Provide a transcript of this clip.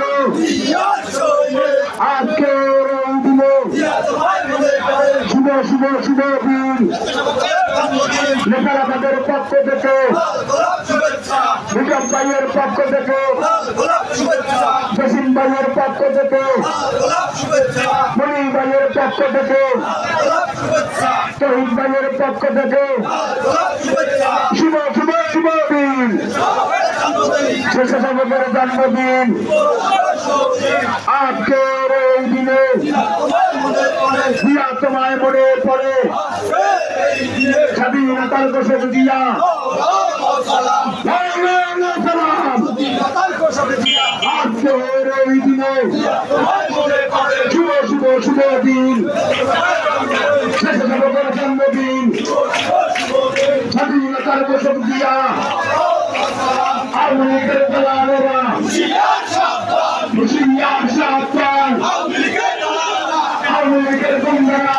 করো আজকের এই দিনে শুভ শুভ শুভ দিন নেতারা তাদের পক্ষ থেকে নিজাম ভাইয়ের পক্ষ থেকে জসিম ভাইয়ের পক্ষ থেকে মনির ভাইয়ের পক্ষ থেকে শহীদ ভাইয়ের পক্ষ থেকে শুভ শুভ শুভ দিন স্বেচ্ছাসেবকের জন্মদিন আজকের এই দিনে দিয়া তোমায় মনে পড়ে স্বাধীনতার ঘোষক দিয়া আজকের এই দিনে শুভ শুভ শুভ দিন স্বেচ্ছাসেবকের জন্মদিন স্বাধীনতার ঘোষক দিয়া আওয়ামী লীগের দালালেরা হুঁশিয়ার সাবধান আওয়ামী লীগের গুন্ডারা